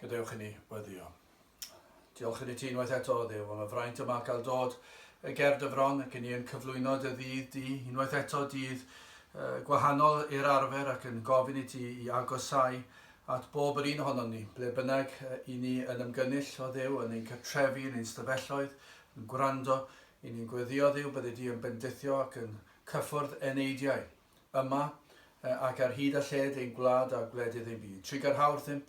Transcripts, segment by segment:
Gadewch i ni weddio. Diolch i ni ti unwaith eto o Dduw, am y fraint yma cael dod y ger dyfron ac i ni yn cyflwyno dy ddydd di, unwaith eto dydd gwahanol i'r arfer ac yn gofyn i ti i agosau at bob yr un ohono ni, ble bynnag i ni yn ymgynnull o Dduw, yn ein cartrefi, yn ein stafelloedd, yn gwrando, i ni'n gweddio Dduw bydde di yn bendithio ac yn cyffwrdd eneidiau yma ac ar hyd a lled ein gwlad a gwledydd ein byd. Trigar hawr ddim,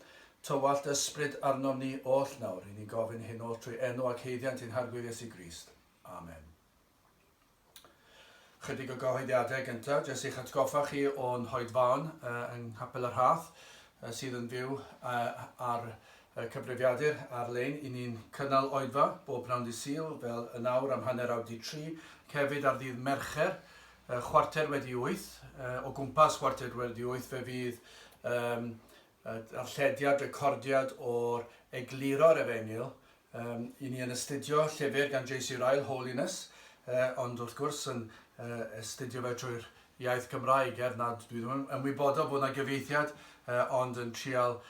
tywallt ysbryd arno ni oll nawr, i ni gofyn hyn oll trwy enw ac heiddiant ein harglwydd Iesu Grist. Amen. Chydig o gyhoeddiadau gyntaf, jyst i'ch atgoffa chi o'n hoedfawn yng Nghapel yr Hath sydd yn fyw ar cyfrifiadur ar-lein. I ni'n cynnal oedfa bob pnawn dydd Sul fel y nawr am hanner awr 3, hefyd ar ddydd Mercher, chwarter wedi 8, o gwmpas chwarter wedi 8 fe fydd arllediad, recordiad o'r egluro'r Efengyl. I ni yn astudio llyfr gan J.C. Ryle, Holiness, ond wrth gwrs yn astudio fe trwy'r iaith Gymraeg, nad dwi ddim yn ymwybodol bod yna gyfieithiad, ond yn trial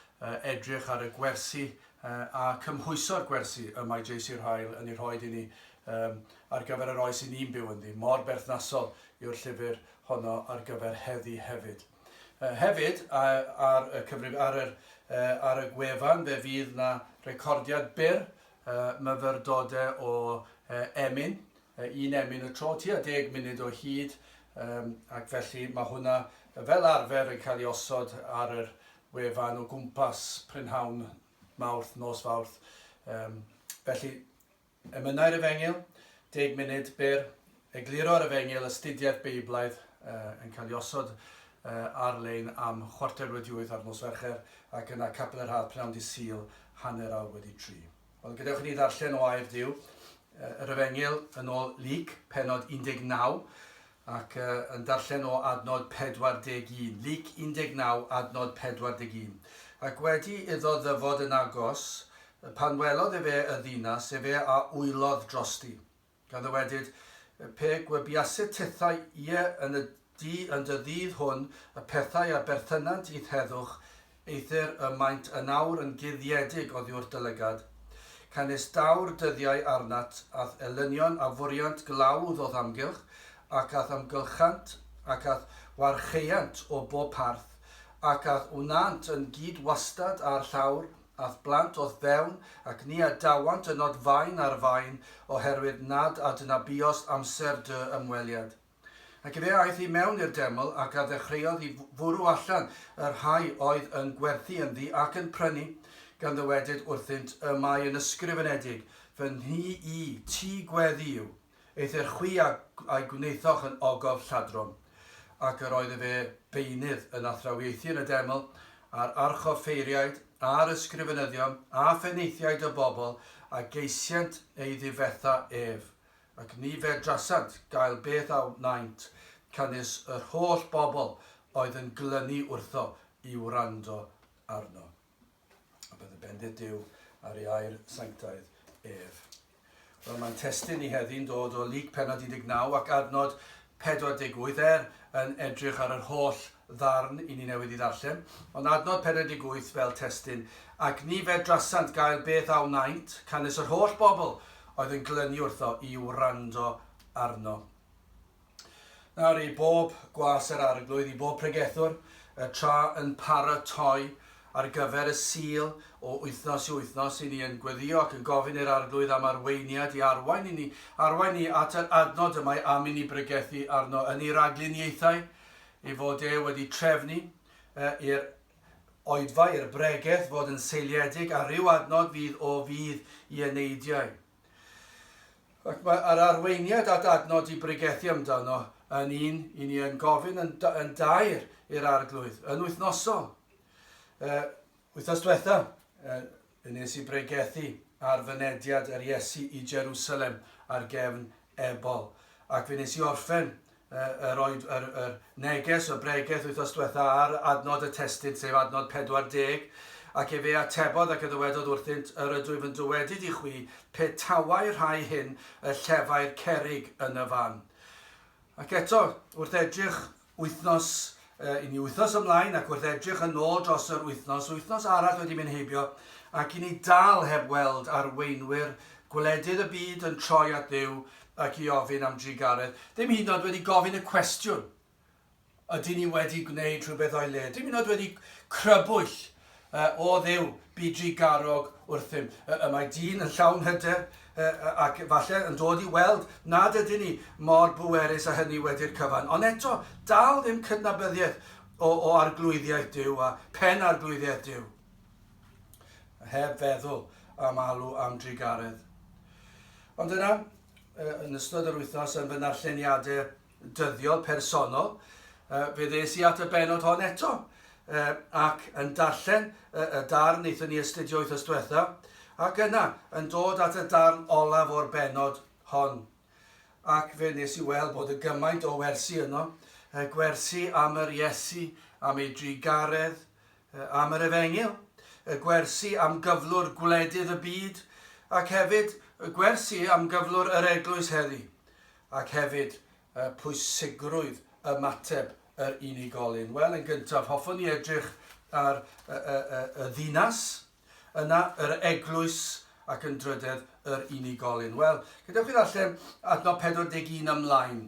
edrych ar y gwersi a cymhwyso'r gwersi y mae J.C. Ryle yn ei rhoi i ni ar gyfer yr oes i ni'n byw ynddi. Mor berthnasol yw'r llyfr honno ar gyfer heddi hefyd. Hefyd, ar y gwefan, fe fydd na recordiad byr myfyrdodau o emyn, un emyn y tro, tua 10 munud o hyd, ac felly mae hwnna fel arfer yn cael ei osod ar yr wefan o gwmpas prynhawn Mawrth, nos Fawrth. Felly, emynau'r Efengyl, 10 munud byr, egluro'r Efengyl, astudiaeth Beiblaidd yn cael ei osod ar-lein am chwarter wedi 8 ar nos Fercher ac yna Capel yr Hath pnawn dydd Sul hanner awr wedi 3. Wel, gadewch i ni ddarllen o air Duw yr Efengyl yn ôl Lyc, penod 19 ac yn darllen o adnod 41. Lyc 19, adnod 41. Ac wedi iddo ddyfod yn agos, pan welodd fe y ddinas, fe a wylodd drosti. Gan ddywedyd, pe gwebiasu tithau ie yn y dydd hwn y pethau a berthynant i'th heddwch eithyr y maint yn awr yn guddiedig oddi wrth dylygad. Canis dawr dyddiau arnat ath elynion a fwriant glawdd o ddamgylch ac ath amgylchant ac ath warcheiant o bob parth ac ath wnant yn gyd wastad ar llawr ath blant oedd fewn ac ni adawant yn od fain ar fain oherwydd nad adnabios amser dy ymweliad. Ac fe aeth i mewn i'r deml ac a ddechreuodd i fwrw allan yr rhai oedd yn gwerthu ynddi ac yn prynu, gan ddywedyd wrthynt y mae yn ysgrifenedig, fy nhi i ti gweddi yw, eithyr chwi a'i gwneithoch yn ogof lladron. Ac yr oedd fe beinydd yn athrawieithu yn y deml, a'r archoffeiriaid, a'r ysgrifenyddion, a pheneithiaid y bobl, a geisiant ei ddifetha ef. Ac ni fe drasant gael beth a wnaint, canis yr holl bobl oedd yn glynu wrtho i wrando arno. A bydd y bendith Duw ar ei air sanctaidd ef. Wel, mae'n testyn ni heddi'n dod o Lyc penod 19 ac adnod 48 yn edrych ar yr holl ddarn i ni newydd i ddarllen. Ond adnod 48 fel testyn, ac ni fe drasant gael beth a wnaint, canis yr holl bobl oedd yn glynu wrtho i wrando arno. Nawr, i bob gwas yr arglwydd, i bob pregethwr, tra yn paratoi ar gyfer y Sul o wythnos i wythnos, i ni yn gweddio ac yn gofyn i'r arglwydd am arweiniad i arwain i ni. Arwain i at yr adnod yma am i ni bregethu arno yn ei ragluniaethau, i fod wedi trefnu i'r oedfa, i'r bregeth, fod yn seiliedig ar ryw adnod fydd i eneidiau. Ac mae'r arweiniad at adnod i bregethu amdano yn un i ni yn gofyn yn dair i'r arglwydd, yn wythnosol. Wythnos diwetha, nes i bregethu ar fynediad yr Iesu i Jerusalem ar gefn Ebol. Ac fe nes i orffen yr neges o bregeth wythnos diwetha ar adnod y testyn, sef adnod 40, ac fe atebodd ac y ddywedodd wrthynt yr ydw i fy dywedyd i chwi pe tawai rhai hyn y llefau'r cerig yn y fan. Ac eto, wrth edrych wythnos, i ni wythnos ymlaen ac wrth edrych yn ôl dros yr wythnos arall wedi mynd heibio, ac i ni dal heb weld arweinwyr gwledydd y byd yn troi at Dduw ac i ofyn am drigaredd. Dim hyd yn oed wedi gofyn y cwestiwn, ydy ni wedi gwneud rhywbeth o'i le. Dim hyd yn oed wedi crybwyll o Dduw byd drigarog wrthym. Y mae dyn yn llawn hyder ac falle yn dod i weld nad ydyn ni mor bwerus a hynny wedi'r cyfan. Ond eto, dal ddim cydnabyddiaeth o arglwyddiaeth Duw a pen arglwyddiaeth Duw. Heb feddwl am alw am drigaredd. Ond yna, yn ystod yr wythnos yn fy narlleniadau dyddiol personol, fe ddes i at y benod hon eto ac yn darllen y darn wnaethon ni astudio wythnos diwetha, ac yna yn dod at y darn olaf o'r benod hon. Ac fe nes i weld bod y gymaint o wersi yno, gwersi am yr Iesu, am ei drigaredd, am yr Efengil, gwersi am gyflwr gwledydd y byd, ac hefyd gwersi am gyflwr yr eglwys heddi, ac hefyd pwysigrwydd ymateb yr unigolyn. Wel, yn gyntaf, hoffwn ni edrych ar y ddinas, yna yr eglwys ac yn drydedd yr unigolyn. Wel, gydewch chi ddarllen adnod 41 ymlaen.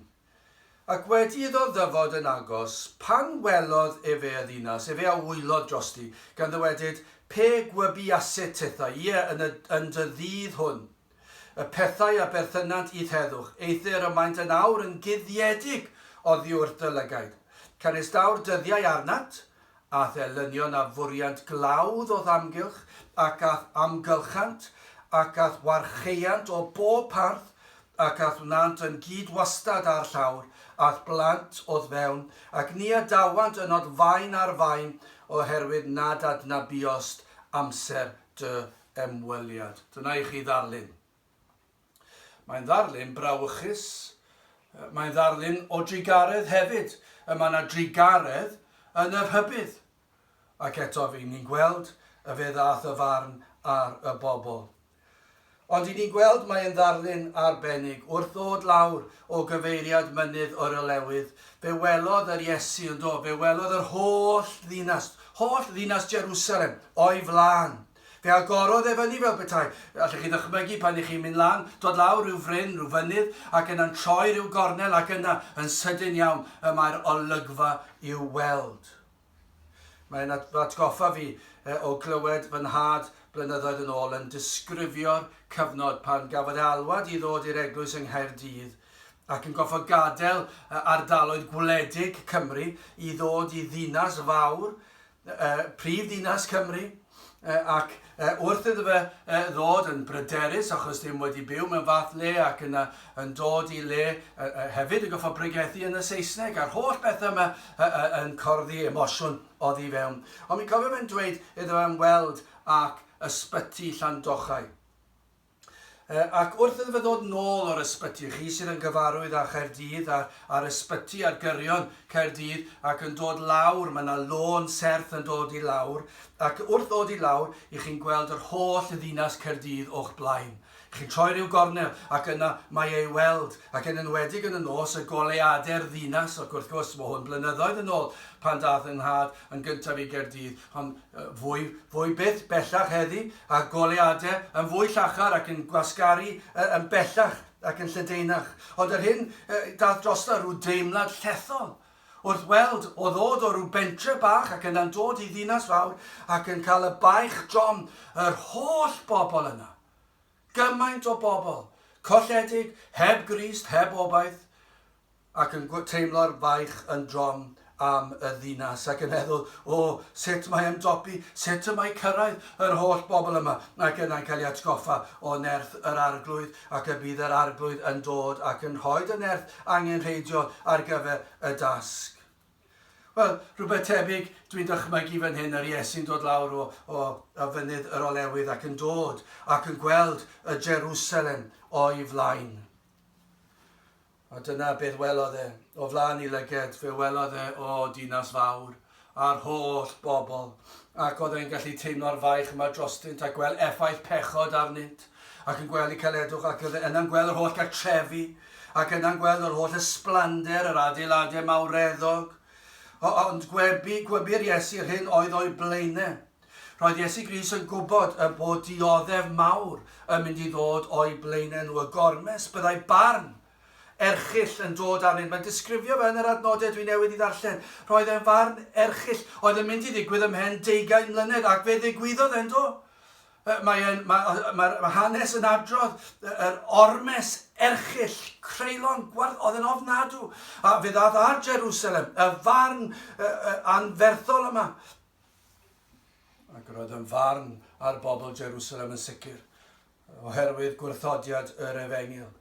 Ac wedi iddo ddyfod yn agos, pan welodd efe y ddinas, efe a wylo drosti, gan ddywedyd, pe gwybiasu titha, yn dy ddydd hwn, y pethau a berthynant i theddwch, eithir y maent yn awr yn guddiedig oddi wrth y lygaid. Canis dawr dyddiau arnat, a ddelynion a fwriant glawdd o ddamgylch, ac ath amgylchant, ac ath warcheiant o bob parth, ac ath wnant yn gyd wastad ar llawr, ath blant oedd fewn, ac ni adawant yn od fain ar fain, oherwydd nad adnabiost amser dy ymweliad. Dyna i chi ddarlun. Mae'n ddarlun brawychus, mae'n ddarlun o drigaredd hefyd. Mae yna drigaredd yn y rhybydd. Ac eto fi ni'n gweld y fe ddath y farn ar y bobl. Ond i ni'n gweld mae'n ddarlun arbennig wrth ddod lawr o gyfeiriad mynydd o'r olewydd. Fe welodd yr Iesu yn dod, fe welodd yr holl ddinas Jerusalem o'i flaen. Fe agorodd e fyny fel petai. Allwch chi ddychmygu pan i chi'n mynd lan, dod lawr rhyw fryn, rhyw fynydd, ac yna'n troi rhyw gornel, ac yna yn sydyn iawn y mae'r olygfa i'w weld. Mae'n atgoffa fi o glywed fy nhad blynyddoedd yn ôl yn disgrifio'r cyfnod pan gafodd alwad i ddod i'r eglwys yng Nghaerdydd ac yn goffo gadael ardaloedd gwledig Cymru i ddod i ddinas fawr, prif ddinas Cymru, ac wrth iddo fe ddod yn bryderus achos dim wedi byw mewn fath le ac yn dod i le hefyd yn goffo pregethu yn y Saesneg a'r holl bethau yma yn corddi emosiwn oddi fewn. Ond mi'n cofio fe'n dweud iddo fe'n weld ac ysbyty Llandochau. Ac wrth iddo fe ddod nôl o'r ysbyty, chi sydd yn gyfarwydd â Chaerdydd a'r ysbyty ar gyrion Caerdydd ac yn dod lawr, mae yna lôn serth yn dod i lawr, ac wrth ddod i lawr, i chi'n gweld yr holl ddinas Caerdydd o'ch blaen. Chi'n troi rhyw gornel ac yna mae ei weld ac yn enwedig yn y nos y goleadau'r ddinas ac wrth gwrs mae hwn blynyddoedd yn ôl pan dath yng Nghad yn gyntaf i Gaerdydd ond fwy byth bellach heddi a goleadau yn fwy llachar ac yn gwasgaru yn bellach ac yn Lledaenach. Ond yr hyn dath drosto rhyw deimlad llethol wrth weld o ddod o rhyw bentre bach ac yna'n dod i ddinas fawr ac yn cael y baich drom yr holl bobl yna. Gymaint o bobl, colledig, heb Crist, heb obaith, ac yn teimlo'r baich yn drom am y ddinas ac yn meddwl, sut mae ymdopi, sut y mae cyrraedd yr holl bobl yma ac yna'n cael ei atgoffa o nerth yr arglwydd ac y bydd yr arglwydd yn dod ac yn rhoid y nerth angenrheidiol ar gyfer y dasg. Wel, rhywbeth tebyg dwi'n dychmygu fan hyn yr Iesu'n dod lawr o fynydd yr olewydd ac yn dod ac yn gweld y Jerusalem o'i flaen. A dyna beth welodd e. O flaen i lyged, fe welodd e o dinas fawr a'r holl bobl. Ac oedd e'n gallu teimlo'r faich yma drostynt a gweld effaith pechod arnynt. Ac yn gweld ei caledwch ac yna'n gweld yr holl gartrefi ac yna'n gweld yr holl ysblander, yr adeiladau mawreddog. Ond gwebi'r Iesu'r hyn oedd o'i blaenau. Roedd Iesu Grist yn gwybod bod dioddef mawr yn mynd i ddod o'i blaenau nhw y gormes. Byddai barn erchill yn dod arnyn. Mae'n disgrifio fe yn yr adnodau dwi newydd i ddarllen. Roedd e'n farn erchill. Oedd yn mynd i ddigwydd ymhen 20 mlynedd ac fe ddigwyddodd e'n do. Mae hanes yn adrodd yr ormes erchill, creulon, oedd yn ofnadw. A fe ddath ar Jerusalem, y farn anferthol yma. Ac roedd yn farn ar bobl Jerusalem yn sicr, oherwydd gwrthodiad yr Efengyl.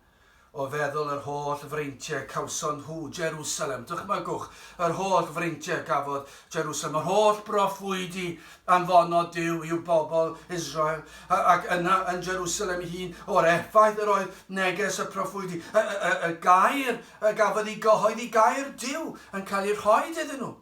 O feddwl yr holl freintiau cawson nhw Jerusalem. Dychmygwch, yr holl freintiau gafodd Jerusalem, yr holl broffwydi anfonod Duw i'w bobl Israel. Ac yna yn Jerusalem ei hun, o'r effaith yr oedd neges y proffwydi. Y gair gafodd ei gyhoeddi, gair Duw yn cael ei rhoi iddyn nhw.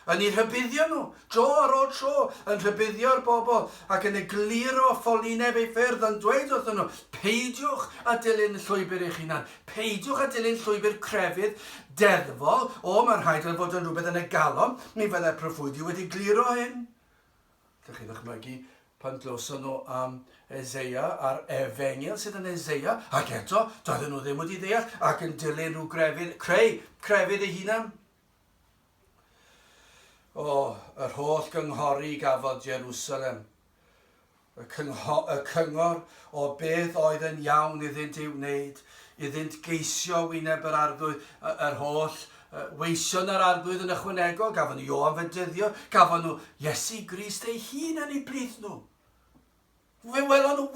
Yn ei rhybuddio nhw, tro ar ôl tro, yn rhybuddio'r bobl ac yn egluro ffolineb ei ffyrdd yn dweud wrthyn nhw, peidiwch a dilyn llwybr eich hunan, peidiwch a dilyn llwybr crefydd deddfol, mae'n rhaid yn fod yn rhywbeth yn y galon, mi fyddai proffwydi wedi gliro hyn. Ydych chi ddychmygu pan glywson nhw am Eseia a'r Efengyl sydd yn Eseia, ac eto, doedden nhw ddim wedi ddeall ac yn dilyn rhyw crefydd ei hunan. Yr holl gynghori gafodd Jerusalem, y cyngor o beth oedd yn iawn iddynt i'w wneud, iddynt geisio wyneb yr arglwydd, yr holl weision yr arglwydd yn ychwanegol, gafon nhw Ioan Fedyddio, gafon nhw Iesu Grist ei hun yn eu plith nhw. Fe welon nhw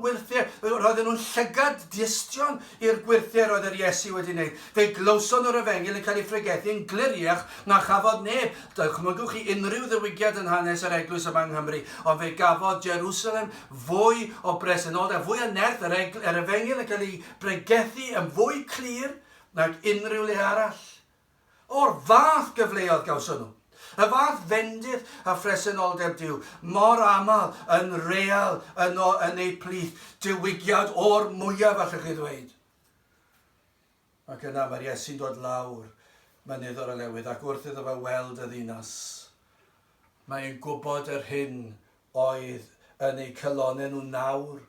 wirthiau, roedden nhw'n llygad distion i'r gwirthiau roedd yr Iesu wedi wneud. Fe glywson o'r Efengyl yn cael ei ffregethu yn gliriach na chafodd neb. Dychmygwch chi unrhyw ddiwygiad yn hanes yr eglwys yma yng Nghymru, ond fe gafodd Jerusalem fwy o bresenoldeb, fwy o nerth, yr Efengyl yn cael ei bregethu yn fwy clir nag unrhyw le arall. O'r fath gyfleoedd gawson nhw. Y fath fendith a phresenoldeb Duw, mor aml yn real yn ei plith, diwygiad o'r mwyaf allwch chi ddweud. Ac yna mae'r Iesu'n dod lawr mynydd o'r Olewydd ac wrth iddo fe weld y ddinas. Mae'n gwybod yr hyn oedd yn ei cylonau nhw nawr.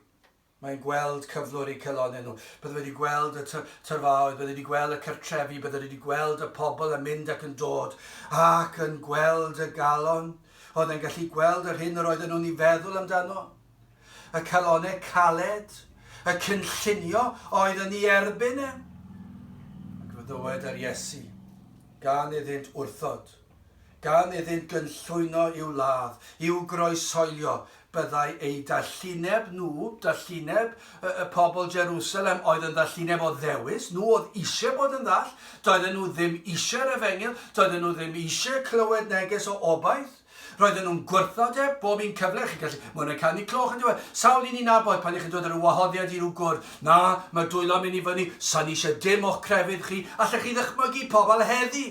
Mae'n gweld cyflwr eu cylonau nhw. Bydde wedi gweld y tyrfaoedd, bydde wedi gweld y cartrefi, bydde wedi gweld y pobl yn mynd ac yn dod, ac yn gweld y galon. Oedd e'n gallu gweld yr hyn yr oedden nhw'n ei feddwl amdano. Y cylonau caled, y cynllunio oedd yn ei erbyn e. Ac fe ddywed yr Iesu, gan iddynt wrthod, gan iddynt gynllwyno i'w ladd, i'w groesoelio, byddai ei darllineb nhw, darllineb y pobl Jerusalem oedd yn darllineb o ddewis, nhw oedd eisiau bod yn ddall, doedden nhw ddim eisiau'r Efengyl, doedden nhw ddim eisiau clywed neges o obaith, roedden nhw'n gwrthodeb bob un cyfle, chi gallu, mae'n canu cloch yn diwedd, sawl un i'n nabod pan i'ch chi'n dod ar y wahoddiad i rhyw gwrdd, na, mae dwylo mynd i fyny, sa'n eisiau dim o'ch crefydd chi, allech chi ddychmygu pobl heddi.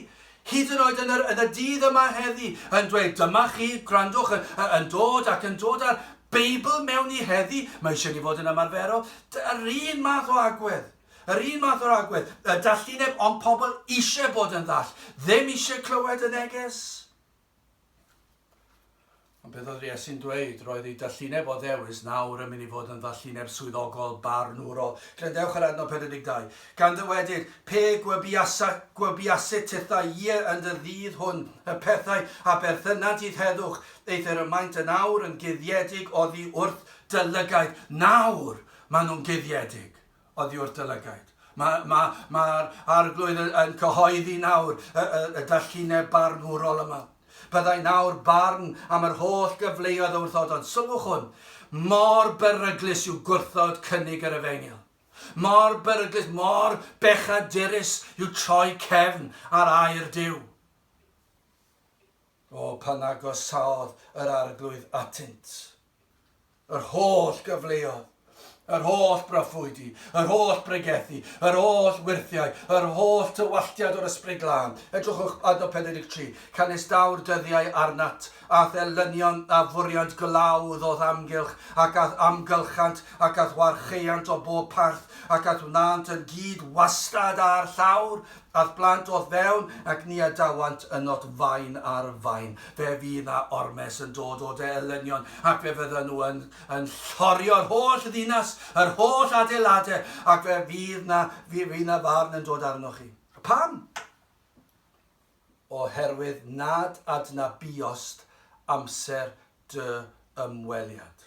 Hyd yn oed yn y dydd yma heddi yn dweud, dyma chi, gwrandwch, yn dod ac yn dod â'r Beibl mewn i heddi, mae eisiau ni fod yn ymarferol. Yr un math o agwedd, y darllineb ond pobl eisiau bod yn ddall, ddim eisiau clywed y neges. Ond beth oedd Iesu'n dweud, roedd ei darllineb o ddewis nawr yn mynd i fod yn darllineb swyddogol barnwrol. Grandewch ar adnod 42. Gan ddywedyd, pe gwybiasu tithau ie yn y ddydd hwn, y pethau a berthynad idd heddwch, eithir y maint yn awr yn guddiedig oddi wrth dylygaid. Nawr maen nhw'n guddiedig oddi wrth dylygaid. Mae'r arglwydd yn cyhoeddi nawr y darllineb barnwrol yma. Byddai nawr barn am yr holl gyfleoedd o wrthodon. Sylwch hwn, mor beryglus yw gwrthod cynnig yr Efengyl. Mor beryglus, mor bechadurus yw troi cefn ar air Duw. Pan agosaodd yr arglwydd atynt. Yr holl gyfleoedd Yr holl broffwydi, yr holl bregethu, yr holl wirthiau, yr holl tywalliad o'r ysbryd glân. Edrychwch adnod 43. Canis dawr dyddiau arnat, a elynion a fwriad glawdd oedd amgylch, ac ath amgylchant, ac ath warcheuant o bob parth, ac ath wnant yn gyd wastad ar llawr, ath blant oedd fewn, ac ni adawant yn not fain ar fain. Fe fydd na ormes yn dod o de elynion, ac fe fydden nhw yn llorio'r holl ddinas, yr holl adeiladau, ac fe fydd na farn yn dod arnoch chi. Pam? Oherwydd nad adna biost amser dy ymweliad.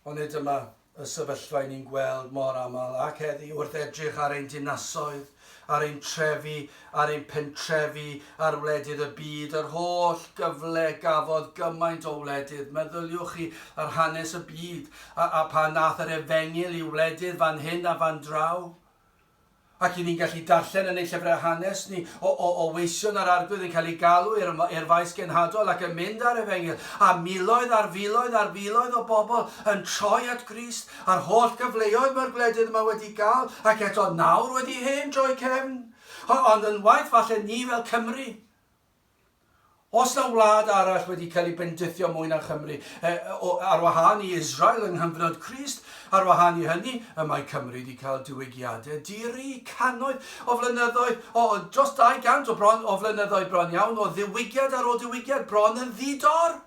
Ond dyma y sefyllfa ni'n gweld mor aml ac heddi wrth edrych ar ein dinasoedd, ar ein trefi, ar ein pentrefi, ar wledydd y byd, yr holl gyfle gafodd gymaint o wledydd. Meddyliwch chi ar hanes y byd a pa nath yr efengil i wledydd fan hyn a fan draw. Ac i ni'n gallu darllen yn ei llyfrau hanes ni o weision ar arglwydd yn cael ei galw i'r faes genhadol ac yn mynd ar efengil. A miloedd ar filoedd ar filoedd o bobl yn troi at Crist a'r holl gyfleoedd mae'r gwledydd yma wedi cael ac eto nawr wedi hen droi cefn. Ond yn waith falle ni fel Cymru. Os na wlad arall wedi cael ei bendithio mwy na Chymru, ar wahân i Israel yng nghyfnod Crist, ar wahân i hynny, y mae Cymru wedi cael diwygiadau diri cannoedd o flynyddoedd, dros 200 o flynyddoedd bron iawn, o ddiwygiad ar ôl diwygiad bron yn ddidor.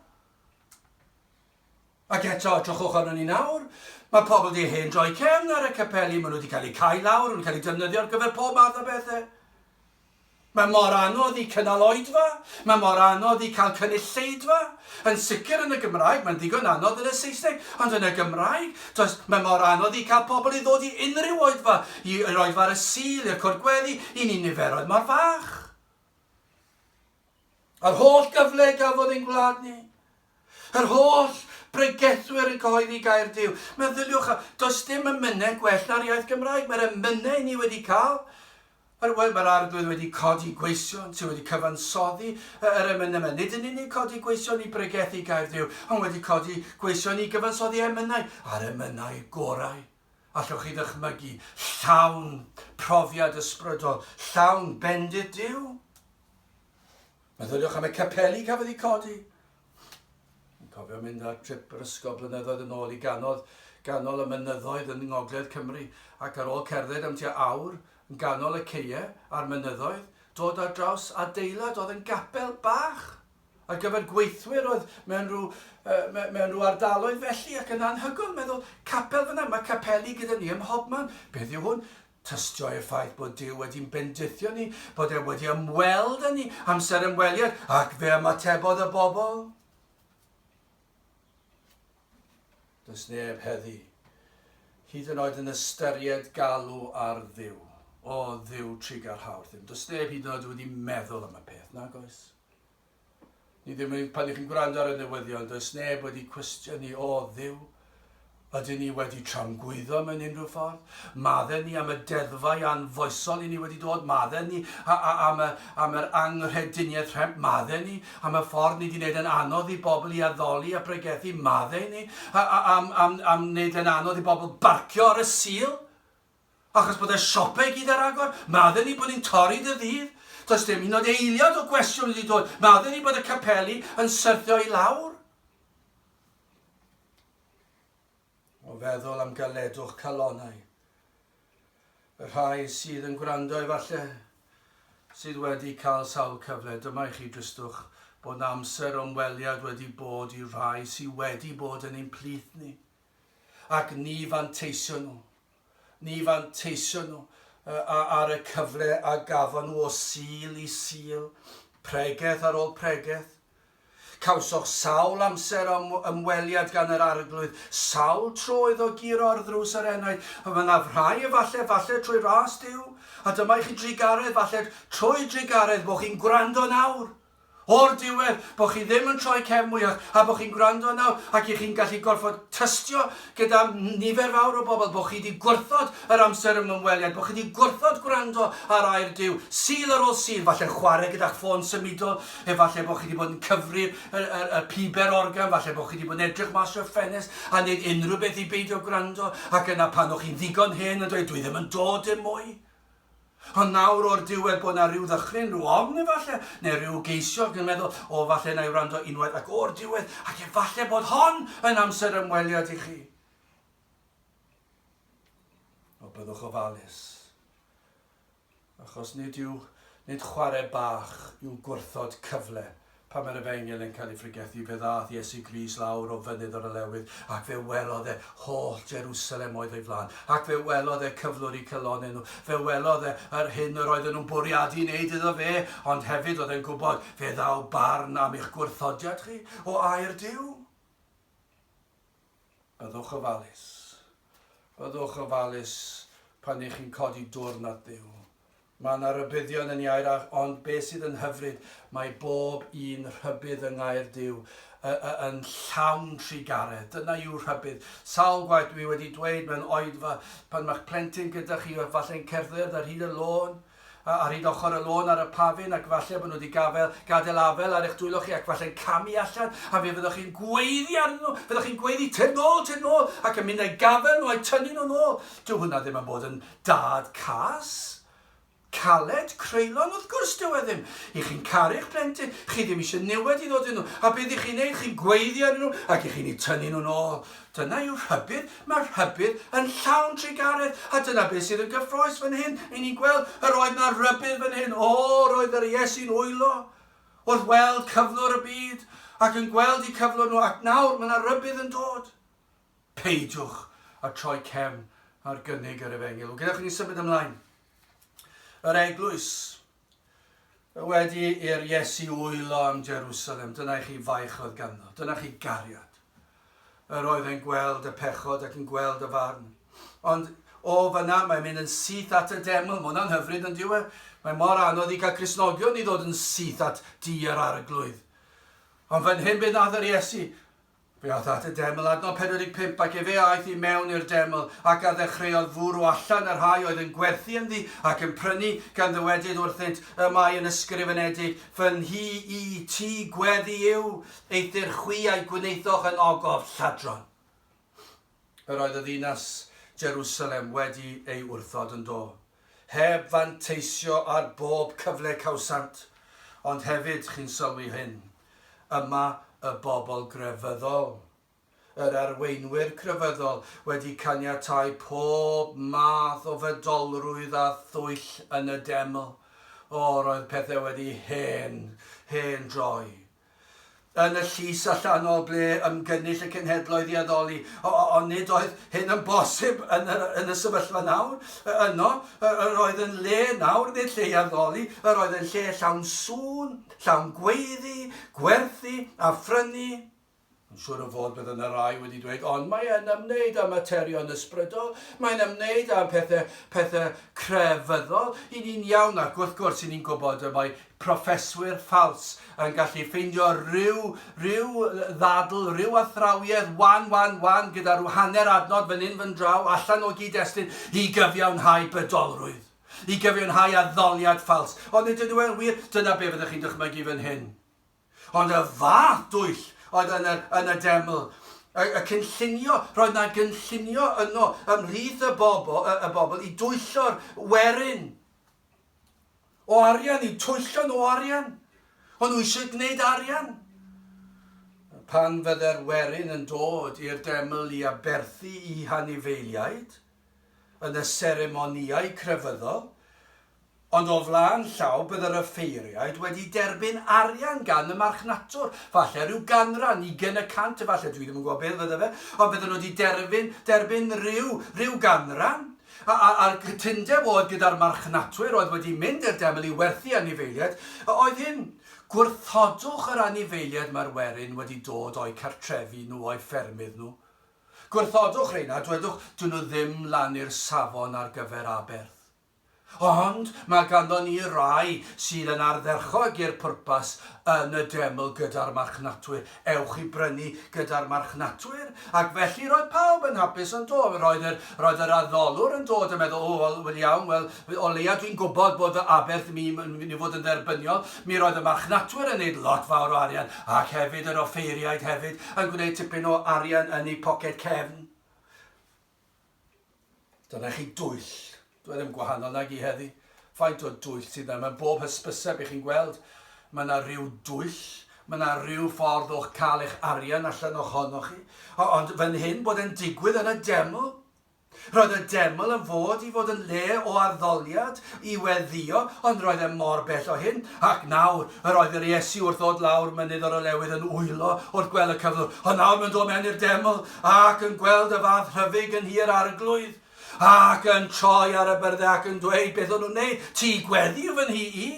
Ac eto, drychwch arno ni nawr, mae pobl wedi hen droi cefn ar y capeli, maen nhw wedi cael eu cael lawr, yn cael eu defnyddio ar gyfer pob math o bethau. Mae mor anodd i cynnal oedfa, mae mor anodd i cael cynulleidfa. Yn sicr yn y Gymraeg, mae'n ddigon anodd yn y Saesneg, ond yn y Gymraeg, mae mor anodd i cael pobl i ddod i unrhyw oedfa, i'r oedfa ar y Sul, i'r cwrt gweddi, i ni niferoedd mor fach. Yr holl gyfle gafodd ein gwlad ni, yr holl bregethwyr yn cyhoeddi gair Duw. Meddyliwch, does dim emynau gwell na'r iaith Gymraeg, mae'r emynau ni wedi cael. Mae'r arglwydd wedi codi gweision sydd wedi cyfansoddi yr emynau yma. Nid yn unig codi gweision i bregethu gair Duw, ond wedi codi gweision i gyfansoddi emynau. A'r emynau gorau. Allwch chi ddychmygu llawn profiad ysbrydol, llawn bendith Duw. Meddyliwch am y capeli cafodd ei codi. Cofio mynd ar trip yr ysgol blynyddoedd yn ôl i ganol y mynyddoedd yn Ngogledd Cymru, ac ar ôl cerdded am tua awr, yn ganol y ceie a'r mynyddoedd, dod ar draws adeilad oedd yn gapel bach. Ar gyfer gweithwyr oedd mewn rhyw ardaloedd felly ac yn anhygoel, meddwl, capel fyna, mae capeli gyda ni ym mhobman. Beth yw hwn? Tystio i'r ffaith bod Duw wedi'n bendithio ni, bod e wedi ymweld â ni, amser ymweliad, ac fe ymatebodd y bobl. Does neb heddi, hyd yn oed yn ystyried galw ar Dduw. O Dduw trigar hawr ddim. Does neb hyd yn oed wedi meddwl am y peth, nag oes? Ni ddim yn, pan ych chi'n gwrando ar y newyddion, does neb wedi cwestiynu, o Dduw, ydyn ni wedi tramgwyddo mewn unrhyw ffordd? Madden ni am y deddfau anfoesol i ni wedi dod? Madden ni am yr anghrediniaeth rhemp? Madden ni am y ffordd ni wedi gwneud yn anodd i bobl i addoli a bregethu? Madden ni am wneud yn anodd i bobl barcio ar y Sul? Achos bod y siopau gyd ar agor? Madden ni bod ni'n torri dy ddydd? Does dim un oed eiliad o gwestiwn wedi dod. Madden ni bod y capeli yn syrthio i lawr? O feddwl am galedwch calonau. Y rhai sydd yn gwrando efallai, sydd wedi cael sawl cyfle, dyma i chi dristwch bod amser ymweliad wedi bod i rhai sydd wedi bod yn ein plith ni. Ac ni fanteisio nhw. Ni fanteisio nhw ar y cyfle a gafon nhw o Sul i Sul, pregeth ar ôl pregeth. Cawsoch sawl amser ymweliad gan yr arglwydd, sawl troedd o guro'r ddrws yr enaid, a mae yna rhai falle trwy ras Duw, a dyma i chi drigaredd, falle trwy drigaredd bod chi'n gwrando nawr. O'r diwedd, bod chi ddim yn troi cefn mwyach, a bod chi'n gwrando nawr, ac chi'n gallu gorfod tystio gyda nifer fawr o bobl, bod chi wedi gwrthod yr amser ymweliad, bod chi wedi gwrthod gwrando ar air Duw, syl ar ôl syl, falle chwarae gyda'ch ffôn symudol, efallai bod chi wedi bod yn cyfri y piber organ, falle bod chi wedi bod yn edrych mas o'r ffenest, a wneud unrhyw beth i beidio gwrando, ac yna pan o'ch chi'n ddigon hen yn dweud, dwi ddim yn dod dim mwy. Ond nawr o'r diwedd bod yna rhyw ddychryn, rhyw ofn efallai, neu rhyw geisiog yn meddwl, o falle na i wrando unwaith, ac o'r diwedd, ac efallai bod hon yn amser ymweliad i chi. O byddwch ofalus. Achos nid chwarae bach yw gwrthod cyfle, pan mae'r efengyl yn cael ei ffrigethu, fe ddath Iesu Grist lawr o fynydd o'r olewydd, ac fe welodd holl Jerusalem oedd ei flaen, ac fe welodd cyflwr i cylonau nhw, fe welodd yr hyn yr oedden nhw'n bwriadu wneud iddo fe, ond hefyd oedd e'n gwybod fe ddaw barn am eich gwrthodiad chi o air Duw. Byddwch ofalus. Byddwch ofalus pan eich chi'n codi dwrn at Dduw. Mae yna rybuddion yn iair, ond beth sydd yn hyfryd, mae bob un rhybudd yng ngair Duw yn llawn trigaredd. Dyna yw rhybudd. Sawl gwaith dwi wedi dweud mewn oedfa, pan mae'ch plentyn gyda chi, falle'n cerdded ar hyd y lôn, ar hyd ochr y lôn ar y pafin, ac falle bod nhw wedi gadael afel ar eich dwylo chi, ac falle'n camu allan, a fe fyddwch chi'n gweiddi arnyn nhw, fyddwch chi'n gweiddi tyn nôl, ac yn mynd â'i gafel nhw a'i tynnu nhw nôl. Dyw hwnna ddim yn bod yn dad cas. Caled, creulon, wrth gwrs dyw e ddim. I chi'n caru'ch plentyn, chi ddim eisiau niwed i ddod yn nhw. A beth i chi'n neud, chi'n gweiddi ar nhw, ac i chi'n ei tynnu nhw nôl. Dyna yw rhybudd, mae'r rhybudd yn llawn trigaredd. A dyna beth sydd yn gyffroes fan hyn. I ni'n gweld yr oedd na rybudd fan hyn. O, roedd yr Iesu'n wylo. Wrth weld cyflwr y byd, ac yn gweld i cyflwr nhw, ac nawr mae yna rybudd yn dod. Peidiwch a troi cefn ar gynnig yr efengyl. Gadewch ni symud ymlaen. Yr eglwys wedi i'r Iesu wylo am Jerusalem. Dyna i chi faich oedd ganddo. Dyna chi gariad. Yr oedd yn gweld y pechod ac yn gweld y farn. Ond o fyna mae'n mynd yn syth at y deml. Mae hwnna'n hyfryd yn diwedd. Mae mor anodd i cael Cristnogion i ddod yn syth at dir ar y glwydd. Ond fan hyn bydd nath yr Iesu. Fe oedd at y deml adnod 45 ac fe aeth i mewn i'r deml ac a ddechreuodd fwrw allan yr rhai oedd yn gwerthu ynddi ac yn prynu gan ddywedyd wrthynt y mae yn ysgrifenedig fy nhi i ti gweddi yw eithyr chwi a'i gwneithoch yn ogof lladron. Yr oedd y ddinas Jerusalem wedi ei wrthod yn do. Heb fanteisio ar bob cyfle cawsant, ond hefyd chi'n sylwi hyn. Yma y bobl grefyddol, yr arweinwyr crefyddol wedi caniatáu pob math o fedolrwydd a thwyll yn y deml. O, roedd pethau wedi hen droi. Yn y llys allanol ble ymgynnull y cenhedloedd i addoli, ond nid oedd hyn yn bosib yn y sefyllfa nawr. Yno, yr oedd yn le nawr, nid lle i addoli, yr oedd yn lle llawn sŵn, llawn gweiddi, gwerthu a phrynu. Yn siŵr o fod bydd yn y rai wedi dweud, ond mae yn ymwneud â materion ysbrydol, mae'n ymwneud â pethau crefyddol. I ni'n iawn ac wrth gwrs i ni'n gwybod y mae proffeswyr ffals yn gallu ffeindio rhyw ddadl, rhyw athrawiedd, wan, gyda rhyw hanner adnod fan hyn fan draw, allan o gyd-destun i gyfiawnhau bydolrwydd, i gyfiawnhau addoliad ffals. Ond nid ydw e'n wir, dyna be fyddwch chi'n dychmygu fan hyn. Ond y fath dwyll oedd yn y deml, y cynllunio, roedd yna gynllunio yno ymhlith y bobl i dwyllo'r werin o arian, i twyllo nhw arian. Ond nhw eisiau gwneud arian. Pan fydde'r werin yn dod i'r deml i aberthu i hanifeiliaid yn y seremoniau crefyddol, ond o flaen llaw byddai'r offeiriaid wedi derbyn arian gan y marchnatwr. Falle rhyw ganran, 20%, falle dwi ddim yn gwybod beth fydde fe, ond bydden nhw wedi derbyn rhyw ganran. A'r cytundeb oedd gyda'r marchnatwyr oedd wedi mynd i'r deml i werthu anifeiliaid, oedd hyn, gwrthodwch yr anifeiliaid mae'r werin wedi dod o'i cartrefi nhw, o'i ffermydd nhw. Gwrthodwch reina, dwedwch, dyn nhw ddim lan i'r safon ar gyfer aberth. Ond mae ganddo ni rai sydd yn ardderchog i'r pwrpas yn y deml gyda'r marchnatwyr. Ewch i brynu gyda'r marchnatwyr. Ac felly roedd pawb yn hapus yn dod. Roedd yr addolwr yn dod yn meddwl, wel iawn, o leia dwi'n gwybod bod y aberth mi'n mynd i fod yn dderbyniol. Mi roedd y marchnatwyr yn gwneud lot fawr o arian, ac hefyd yr offeiriaid hefyd yn gwneud tipyn o arian yn eu poced cefn. Dyna chi dwyll. Dwi ddim gwahanol nag i heddi. Faint o dwyll sydd yma. Mae bob hysbyseb i chi'n gweld. Mae yna rhyw dwyll. Mae yna rhyw ffordd o'ch cael eich arian allan ohonoch chi. Ond fan hyn bod yn digwydd yn y deml. Roedd y deml yn fod i fod yn le o arddoliad i weddio, ond roedd e mor bell o hyn. Ac nawr, roedd yr Iesu wrth ddod lawr mynydd o'r olewydd yn wylo wrth gweld y cyflwr. Ond nawr mae'n dod mewn i'r deml ac yn gweld y fath rhyfig yn hir arglwydd. Ac yn troi ar y byrddau ac yn dweud beth o'n nhw'n neud. Ti gweddi fy nhi i.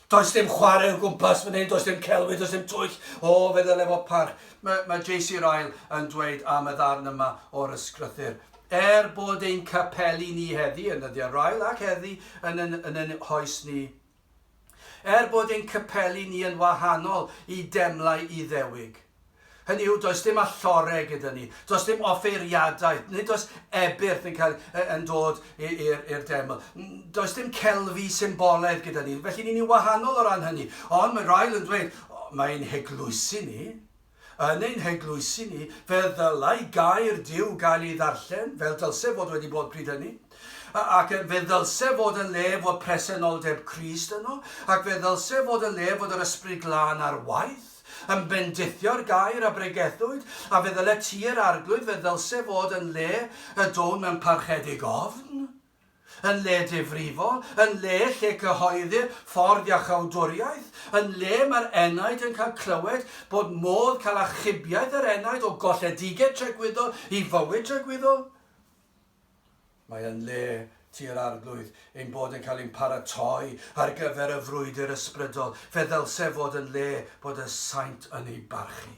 Does dim chwarae o gwmpas fan hyn, does dim celwydd, does dim twyll. O, fe ddyle efo parch. Mae J.C. Ryle yn dweud am y ddarn yma o'r ysgrythyr. Bod ein capeli ni heddi, yn ydy Ryle ac heddi yn ein hoes ni. Bod ein capeli ni yn wahanol i demlau Iddewig. Hynny yw, does dim allorau gyda ni, does dim offeiriadau, nid oes ebyrth yn dod i'r deml. Does dim celfi symbolaidd gyda ni, felly ni'n wahanol o ran hynny. Ond mae Ryle yn dweud, mae'n heglwysi ni, yn ein heglwysi ni, fe ddylai gair Duw gael ei ddarllen, fel dylse fod wedi bod pryd hynny. Ac fe ddylse fod yn le fod presenoldeb Crist yno, ac fe ddylse fod yn le fod yr ysbryd glân ar waith, yn bendithio'r gair a bregethwyd, a fe ddyle tir arglwydd, fe ddylse fod yn le y dôn mewn parchedig ofn, yn le difrifol, yn le lle cyhoeddir ffordd iachawdwriaeth, yn le mae'r enaid yn cael clywed bod modd cael achubiaeth yr enaid o golledigau tragwyddol i fywyd tragwyddol. Mae yn le tir arglwydd ein bod yn cael ein paratoi ar gyfer y frwydr ysbrydol. Fe ddylse fod yn le bod y saint yn ei barchu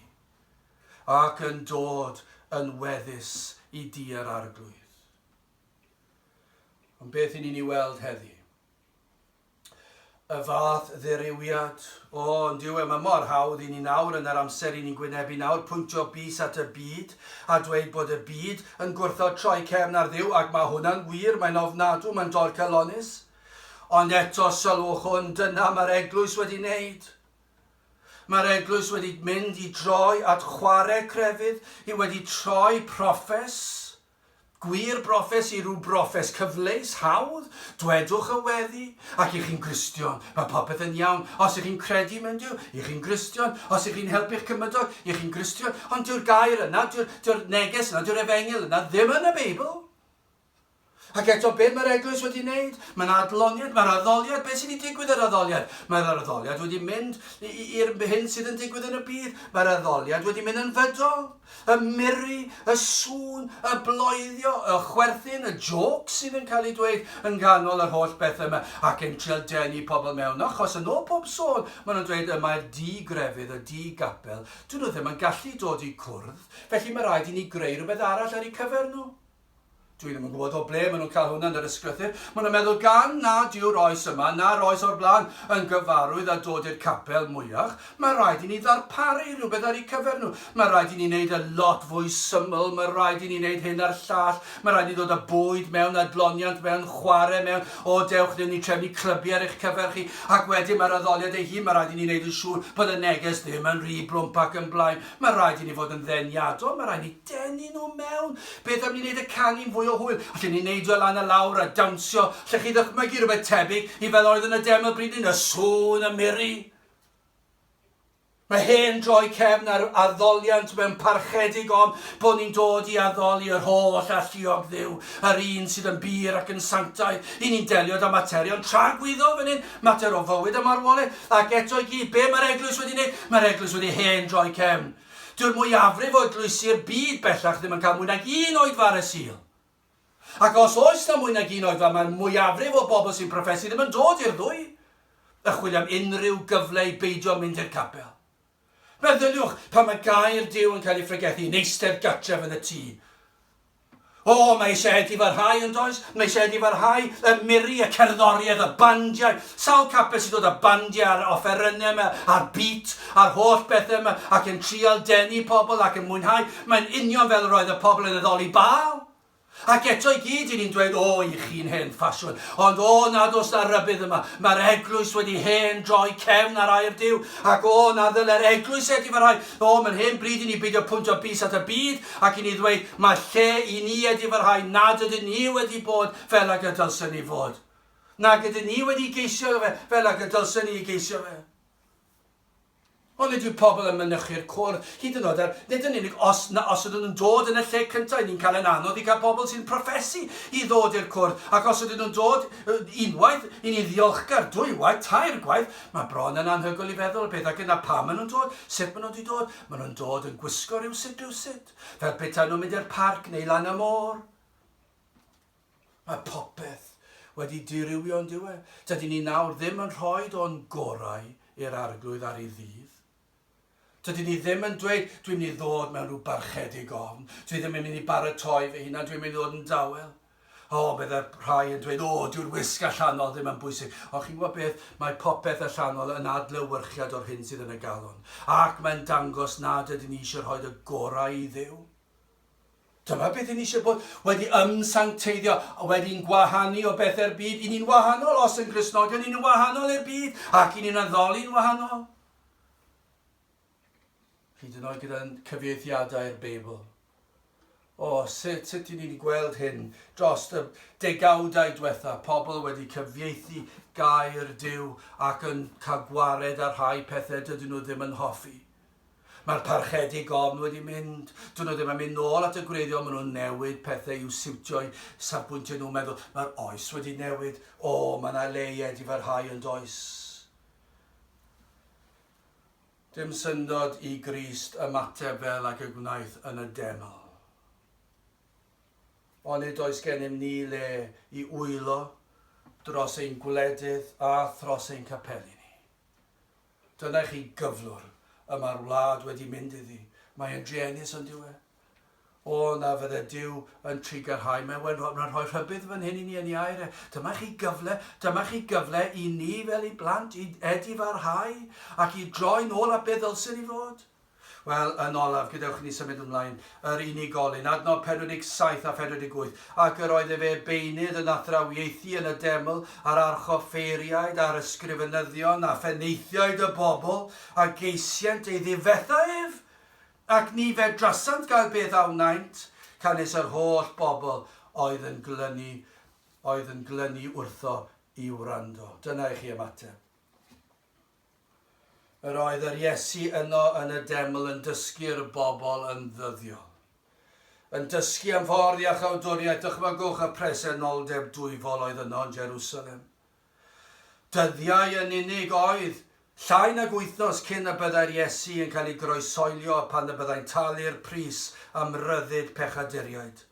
ac yn dod yn weddus i dir arglwydd. Ond beth i ni'n ei weld heddi? Y fath ddirywiad. Ond yw mae mor hawdd i ni nawr yn yr amser i ni'n gwynebu nawr, pwyntio bys at y byd a dweud bod y byd yn gwrthod troi cefn ar Dduw, ac mae hwnna'n wir, mae'n ofnadw, mae'n dorcalonus. Ond eto sylwch hwn, dyna mae'r eglwys wedi wneud. Mae'r eglwys wedi mynd i droi at chwarae crefydd, i wedi troi proffes, gwir broffes i rhyw broffes cyfleus, hawdd, dwedwch y weddi, ac i chi'n Gristion, mae popeth yn iawn. Os ych chi'n credu mewn Duw, i chi'n Gristion. Os ych chi'n helpu'ch cymydog, i chi'n Gristion. Ond dyw'r gair yna, dyw'r neges yna, dyw'r efengil yna, ddim yn y Beibl. Ac eto, beth mae'r eglwys wedi wneud? Mae'n adloniad, mae'r addoliad. Beth sydd wedi digwydd yr addoliad? Mae'r addoliad wedi mynd i'r hyn sydd yn digwydd yn y byd. Mae'r addoliad wedi mynd yn fydol. Y miri, y sŵn, y bloeddio, y chwerthin, y joc sydd yn cael ei dweud yn ganol yr holl beth yma. Ac yn trial denu pobl mewn. Achos yn ôl pob sôn, maen nhw'n dweud yma'r di-grefydd, y di-gapel. Dyn nhw ddim yn gallu dod i cwrdd. Felly mae rhaid i ni greu rhywbeth arall ar eu cyfer nhw. Dwi ddim yn gwybod o ble maen nhw'n cael hwnna yn yr ysgrythyr. Maen nhw'n meddwl gan nad yw'r oes yma, na'r oes o'r blaen yn gyfarwydd a dod i'r capel mwyach, mae rhaid i ni ddarparu rhywbeth ar eu cyfer nhw. Mae rhaid i ni wneud y lot fwy syml, mae rhaid i ni wneud hyn a'r llall, mae rhaid i ni ddod â bwyd mewn, adloniant mewn, chwarae mewn, o dewch ni trefnu clybiau ar eich cyfer chi, ac wedyn mae'r addoliad ei hun, mae rhaid i ni wneud yn siŵr bod y neges ddim yn rhy blwmp ac yn blaen. Mae rhaid i ni fod yn ddeniadol, mae rhaid i ni denu nhw mewn. Beth am ni wneud y canu'n fwy o hwyl? Allen ni wneud o lan y lawr a dawnsio, lle chi ddychmygu rhywbeth tebyg i fel oedd yn y deml bryd yn y sŵn, y miri. Mae hen droi cefn ar addoliant mewn parchedig om bod ni'n dod i addoli yr holl alluog Dduw, yr un sydd yn bir ac yn sanctaidd, i ni'n delio â materion tragwyddo fan hyn, mater o fywyd y marwolaeth, ac eto i gyd, be mae'r eglwys wedi wneud? Mae'r eglwys wedi hen droi cefn. Dyw'r mwyafrif o eglwysi'r byd bellach ddim yn cael mwy nag un oedfa ar y sil. Ac os oes na mwy nag un oedfa, mae'r mwyafrif o bobl sy'n proffesu ddim yn dod i'r ddwy. Ychwilio am unrhyw gyfle i beidio mynd i'r capel. Meddyliwch pan mae gair Duw yn cael ei phregethu yn eistedd gartref yn y tŷ. O, mae eisiau edifarhau yn does? Mae eisiau edifarhau y miri, y cerddoriaeth, y bandiau. Sawl capel sy'n dod â bandiau a'r offerynnau yma, a'r beat, a'r holl bethau yma, ac yn trial denu pobl ac yn mwynhau. Mae'n union fel yr oedd y pobl yn addoli Baal. Ac eto i gyd i ni'n dweud, o, i chi'n hen ffasiwn. Ond o, nad oes na rybydd yma. Mae'r eglwys wedi hen droi cefn ar air Duw. Ac o, na ddylai'r eglwys edifarhau. O, mae'n hen bryd i ni beidio pwynt o bys at y byd. Ac i ni ddweud, mae lle i ni edifarhau. Nad ydyn ni wedi bod fel ag y dylsyn ni fod. Nad ydyn ni wedi geisio fe fel ag y dylsyn ni geisio fe. Ond nid yw pobl yn mynychu'r cwrdd, hyd yn oed, nid yn unig os ydyn nhw'n dod yn y lle cyntaf, ni'n cael yn anodd i gael pobl sy'n profesu i ddod i'r cwrdd. Ac os ydyn nhw'n dod unwaith, i ni ddiolchgar, dwywaith, tair gwaith, mae bron yn anhygoel i feddwl y peth. Ac yna pa maen nhw'n dod, sut maen nhw wedi dod? Maen nhw'n dod yn gwisgo rywsut. Fel petai nhw'n mynd i'r parc neu lan y môr. Mae popeth wedi dirywio'n diwe. Dydy ni nawr ddim yn rhoi o'n gorau i'r arglwydd ar ei ddydd. Dydyn ni ddim yn dweud, dwi'n mynd i ddod mewn rhyw barchedig ofn. Dwi ddim yn mynd i baratoi fy hunan, dwi'n mynd i ddod yn dawel. O, byddai rhai yn dweud, o, dyw'r wisg allanol ddim yn bwysig. O, chi'n gwybod beth, mae popeth allanol yn adlewyrchiad o'r hyn sydd yn y galon. Ac mae'n dangos nad ydyn ni eisiau rhoi y gorau i Dduw. Dyma beth ni eisiau bod wedi ymsancteiddio, wedi'n gwahanu o bethau'r byd. I ni'n wahanol os yn Gristnogion, i ni'n wahanol i'r byd, ac i ni'n addoli'n wahanol. Hyd yn oed gyda'n cyfieithiadau i'r Beibl. O, sut i ni'n gweld hyn dros y degawdau diwetha, pobl wedi cyfieithu gair Duw ac yn cael gwared ar rhai pethau dydyn nhw ddim yn hoffi. Mae'r parchedig ofn wedi mynd, dyn nhw ddim yn mynd nôl at y gwreiddiol, maen nhw'n newid pethau i'w siwtio'u safbwyntio nhw'n meddwl, mae'r oes wedi newid, o, mae yna le i edifarhau yn does. Dim syndod i Crist ymateb fel ac y gwnaeth yn y deml. Ond nid oes gennym ni le i wylo dros ein gwledydd a thros ein capeli ni. Dyna chi gyflwr y mae'r wlad wedi mynd iddi. Mae'n druenus yn diwe. O, na fydde Duw yn trigarhau. Mae'n rhoi rhybydd fan hyn i ni yn ei air. Dyma chi gyfle i ni fel i blant i edifarhau ac i droi nôl a beth ddylsyn ni fod. Wel, yn olaf, gadewch ni symud ymlaen, yr unigolyn, adnod 47 a 48, ac yr oedd fe beunydd yn athrawieithu yn y deml ar archoffeiriaid, ar ysgrifenyddion a pheneithiaid y bobl, a geisiant ei ddifethaif. Ac ni fe drasant gael beth awnaint, canis yr holl bobl oedd yn glynu wrtho i wrando. Dyna i chi ymateb. Yr oedd yr Iesu yno yn y deml yn dysgu'r bobl yn ddyddiol. Yn dysgu am ffordd a chawdwriaeth, dychmygwch y presenoldeb dwyfol oedd yno yn Jerusalem. Dyddiau yn unig oedd, llai nag wythnos cyn y byddai'r Iesu yn cael ei groesoelio pan y byddai'n talu'r pris am ryddid pechaduriaid.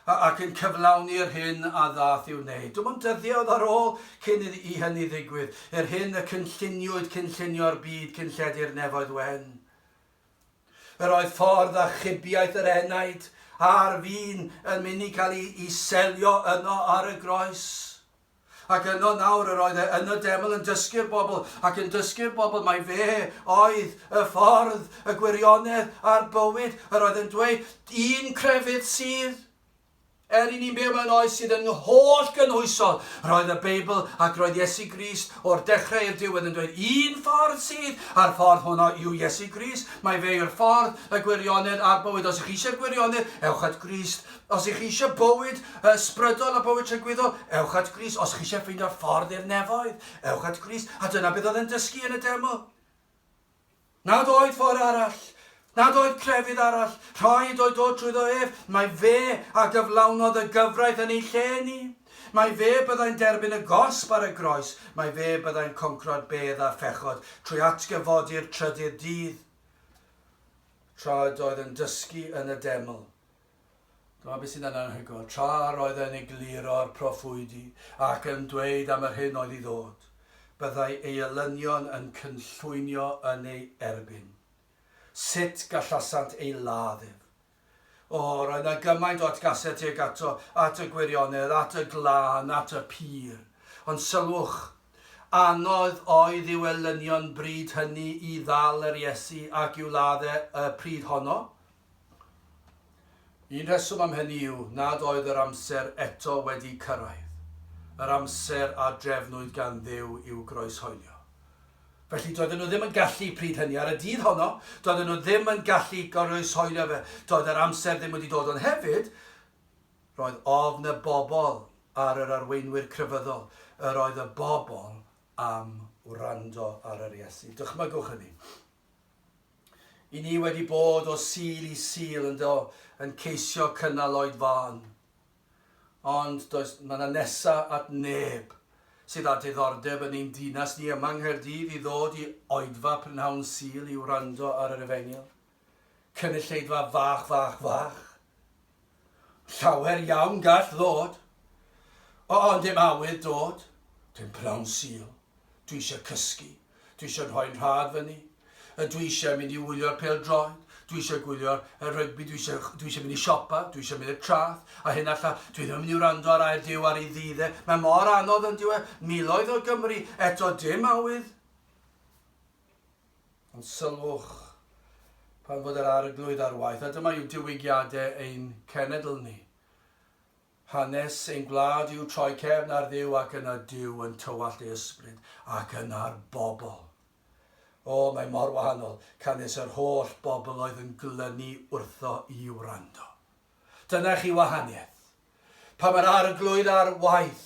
Ac yn cyflawni'r hyn a ddath i'w wneud. Dwi'n mynd dyddiau ar ôl cyn i hynny ddigwydd. Yr hyn y cynllunio'r byd cyn lledu'r nefoedd wen. Yr oedd ffordd a chybiaeth yr enaid a'r fin yn mynd i cael ei selio yno ar y groes. Ac yno nawr yr oedd yn y deml yn dysgu'r bobl, ac yn dysgu'r bobl mae fe oedd y ffordd, y gwirionedd a'r bywyd, yr oedd yn dweud un crefydd sydd. I ni'n byw mewn oes sydd yn holl gynhwysol. Roedd y Beibl ac roedd Iesu Grist o'r dechrau i'r diwedd yn dweud un ffordd sydd, a'r ffordd hwnna yw Iesu Grist. Mae fe yw'r ffordd, y gwirionedd a'r bywyd. Os ych chi eisiau gwirionedd, ewch at Grist. Os ych chi eisiau bywyd ysbrydol a bywyd trygwyddol, ewch at Grist. Os ych chi eisiau ffeindio'r ffordd i'r nefoedd, ewch at Grist. A dyna beth oedd yn dysgu yn y deml. Nad oedd ffordd arall. Nad oedd crefydd arall, rhaid oedd dod trwyddo ef, mae fe a gyflawnodd y gyfraith yn ei lle ni. Mae fe byddai'n derbyn y gosb ar y groes, mae fe byddai'n concro'r bedd a phechod trwy atgyfodi'r trydydd dydd. Tra oedd yn dysgu yn y deml. Dyma beth sy'n anhygoel, tra oedd yn egluro'r proffwydi ac yn dweud am yr hyn oedd i ddod. Byddai ei elynion yn cynllwynio yn ei erbyn. Sut gallasant ei laddef? roedd yna gymaint o atgasau at y gwirionedd, at y glân, at y pyr. Ond sylwch, anodd oedd i'w elynion bryd hynny i ddal yr Iesu ac i'w laddau y pryd honno. Un rheswm am hynny yw nad oedd yr amser eto wedi cyrraedd. Yr amser a drefnwyd gan Dduw i'w groeshoelio. Felly doedden nhw ddim yn gallu pryd hynny ar y dydd honno, doedden nhw ddim yn gallu groeshoelio fe, doedd yr amser ddim wedi dod, ond hefyd, roedd ofn y bobl ar yr arweinwyr crefyddol, yr oedd y bobl am wrando ar yr Iesu. Dychmygwch hynny. I ni wedi bod o sil i sil yn ceisio cynnal oedfan. Ond mae yna nesa at neb sydd â diddordeb yn ein dinas ni yma yng Nghaerdydd i ddod i oedfa prynhawn sil i wrando ar yr Efengyl. Cynulleidfa fach. Llawer iawn gall ddod. Ond dim awydd dod. Dim prynhawn sil. Dwi eisiau cysgu. Dwi eisiau rhoi'n rhad fyny. Dwi eisiau mynd i wylio'r pêl-droed. Dwi eisiau gwylio'r rygbi, dwi eisiau mynd i siopa, dwi eisiau mynd i'r trath, a hyn allan, dwi ddim yn mynd i wrando ar air Duw ar ei ddiddau. Mae mor anodd yn diwedd, miloedd o Gymru, eto dim awydd. Ond sylwch, pan fod yr arglwydd ar waith, a dyma yw diwygiadau ein cenedl ni. Hanes ein gwlad yw troi cefn ar Dduw ac yna Duw yn tywallt ei ysbryd ac yna'r bobl. Mae mor wahanol, canes yr holl bobl oedd yn glynu wrtho i wrando. Dyna chi wahaniaeth. Pa mae'r arglwydd ar waith,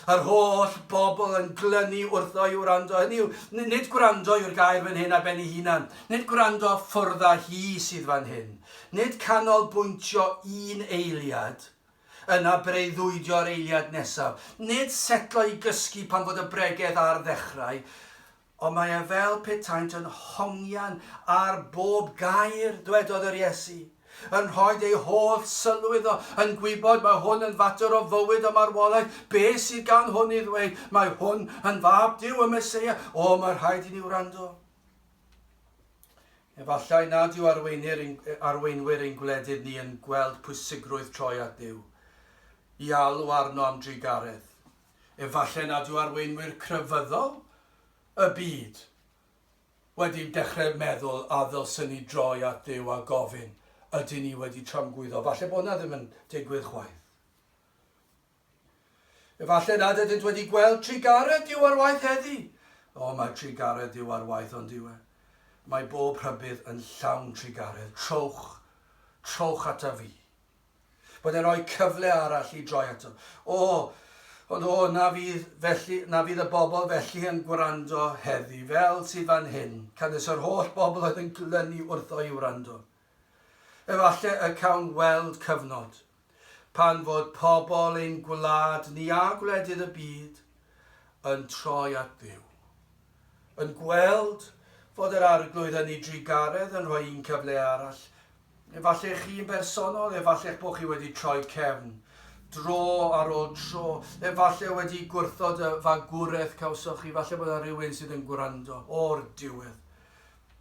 yr holl bobl yn glynu wrtho i wrando. Hynny yw, nid gwrando yw'r gair fan hyn ar ben ei hunan. Nid gwrando ffwrdd â hi sydd fan hyn. Nid canolbwyntio un eiliad yna breuddwydio'r eiliad nesaf. Nid setlo i gysgu pan fod y bregeth ar ddechrau. Ond mae e fel petaint yn hongian ar bob gair, dwedodd yr Iesu. Yn rhoi ei holl sylw iddo, yn gwybod mae hwn yn fater o fywyd a marwolaeth. Be sydd gan hwn i ddweud? Mae hwn yn fab Duw y Meseia. Mae'n rhaid i ni wrando. Efallai nad yw arweinwyr ein gwledydd ni yn gweld pwysigrwydd troi at Duw. I alw arno am drigaredd. Efallai nad yw arweinwyr crefyddol y byd wedi dechrau meddwl a ddylsyn ni droi at Duw a gofyn, ydyn ni wedi tramgwyddo. Falle bod na ddim yn digwydd chwaith. Efallai nad ydynt wedi gweld trigaredd Duw ar waith heddi. Mae trigaredd Duw ar waith ond diwe. Mae bob rhybydd yn llawn trigaredd. Trowch ata fi. Bod e'n rhoi cyfle arall i droi ato. Ond na fydd y bobl felly yn gwrando heddi, fel sydd fan hyn, canes yr holl bobl oedd yn glynu wrtho i wrando. Efallai y cawn weld cyfnod, pan fod pobl ein gwlad ni a gwledydd y byd yn troi at Dduw. Yn gweld fod yr arglwydd yn ei drigaredd yn rhoi un cyfle arall. Efallai chi'n bersonol, efallai bod chi wedi troi cefn. Dro ar ôl tro, efallai wedi gwrthod y fagwraeth cawsoch chi, efallai bod yna rhywun sydd yn gwrando o'r diwedd.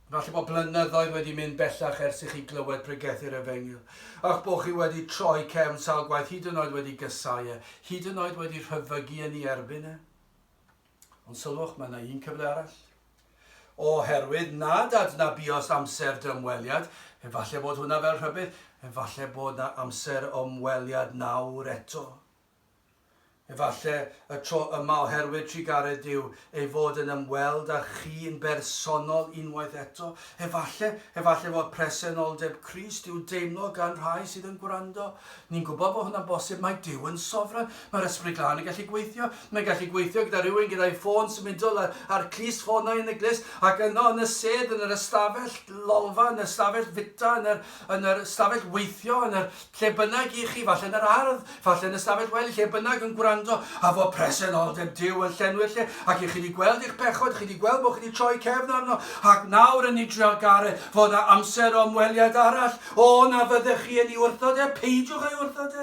Efallai bod blynyddoedd wedi mynd bellach ers i chi glywed pregethu'r Efengyl. Ac bod chi wedi troi cefn sawl gwaith, hyd yn oed wedi gysau hyd yn oed wedi rhyfygu yn ei erbyn Ond sylwch, mae yna un cyfle arall. Oherwydd nad adnabios amser dymweliad, efallai bod hwnna fel rhybydd, efallai bod yna amser ymweliad nawr eto. Efallai y tro yma oherwydd trigaredd Duw ei fod yn ymweld â chi yn bersonol unwaith eto. Efallai fod presenoldeb Crist yw deimlo gan rhai sydd yn gwrando. Ni'n gwybod bod hwnna'n bosib, mae Duw yn sofran. Mae'r ysbryd glân yn gallu gweithio. Mae'n gallu gweithio gyda rhywun gyda'i ffôn symudol a'r clus ffonau yn y glist, ac yno yn y sedd, yn yr ystafell lolfa, yn yr ystafell fita, yn yr ystafell weithio, yn yr lle bynnag i chi, falle yn yr ardd, falle yn y ystafell wely, lle bynnag yn gwrando. A fod presenoldeb Duw yn llenwi'r lle, ac i chi wedi gweld i'ch pechod, chi wedi gweld bod chi wedi troi cefn arno, ac nawr yn ei drialgaredd fod yna amser o ymweliad arall. Na fyddech chi yn ei wrthod peidiwch ei wrthod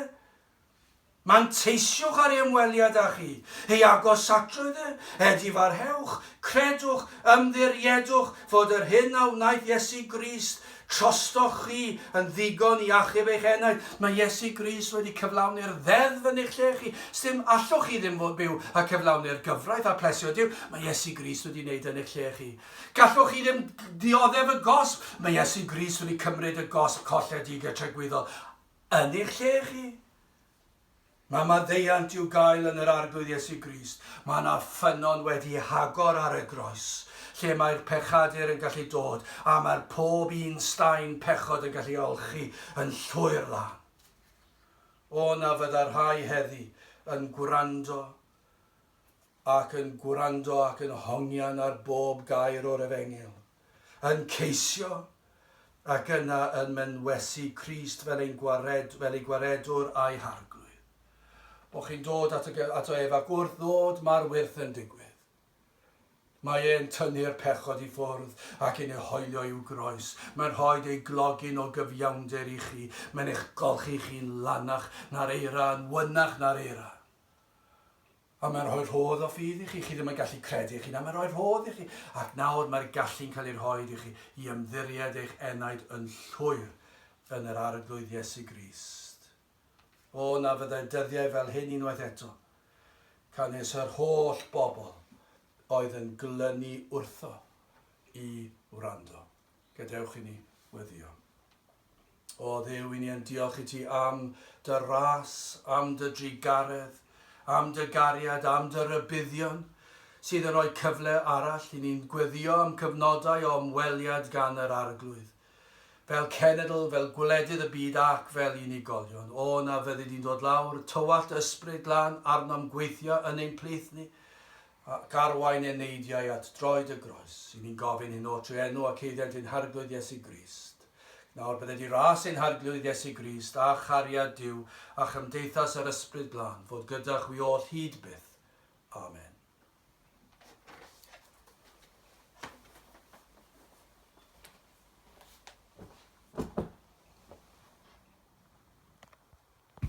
Manteisiwch ar ei ymweliad â chi, ei agosatrydd edifarhewch, credwch, ymddiriedwch fod yr hyn a wnaeth Iesu Grist, trostoch chi yn ddigon i achub eich enaid. Mae Iesu Grist wedi cyflawni'r ddeddf yn eich lle chi. Sdim allwch chi ddim fod byw a cyflawni'r gyfraith a plesio Duw. Mae Iesu Grist wedi wneud yn eich lle chi. Gallwch chi ddim dioddef y gosb. Mae Iesu Grist wedi cymryd y gosb colledig a trygwyddol yn eich lle chi. Mae maddeiant i'w gael yn yr arglwydd Iesu Grist. Mae yna ffynon wedi hagor ar y groes, lle mae'r pechadur yn gallu dod, a mae'r pob un staen pechod yn gallu olchi yn llwyr lan. O na fydda'r rhai heddi yn gwrando ac yn hongian ar bob gair o'r Efengyl, yn ceisio ac yna yn mynwesu Crist fel ei gwaredwr a'i harglwydd. Bod chi'n dod ato ef ac wrth ddod mae'r wyrth yn digwydd. Mae e'n tynnu'r pechod i ffwrdd ac yn ei hoelio i'w groes. Mae'n rhoi ei glogin o gyfiawnder i chi. Mae'n eich golchi chi'n lanach na'r eira, yn wynach na'r eira. A mae'n rhoi rhodd o ffydd i chi. Chi ddim yn gallu credu chi, na mae'n rhoi rhodd i chi. Ac nawr mae'r gallu'n cael ei rhoi i chi i ymddiried eich enaid yn llwyr yn yr arglwydd Iesu Grist. O na fyddai dyddiau fel hyn unwaith eto, canis yr holl bobl oedd yn glynu wrtho i wrando. Gadewch i ni weddio. O Dduw, i ni yn diolch i ti am dy ras, am dy drigaredd, am dy gariad, am dy rybuddion, sydd yn rhoi cyfle arall i ni'n gweddio am cyfnodau o ymweliad gan yr arglwydd. Fel cenedl, fel gwledydd y byd ac fel unigolion. O na fyddi di'n dod lawr, tywallt ysbryd lan arnom gweithio yn ein plith ni, ac arwain ei neidiau at droed y groes. I ni'n gofyn hyn o trwy enw ac eiddiant ein harglwydd Iesu Grist. Nawr bydde di ras ein harglwydd Iesu Grist a chariad Duw a chymdeithas yr ysbryd lan, fod gyda chwi oll hyd byth. Amen.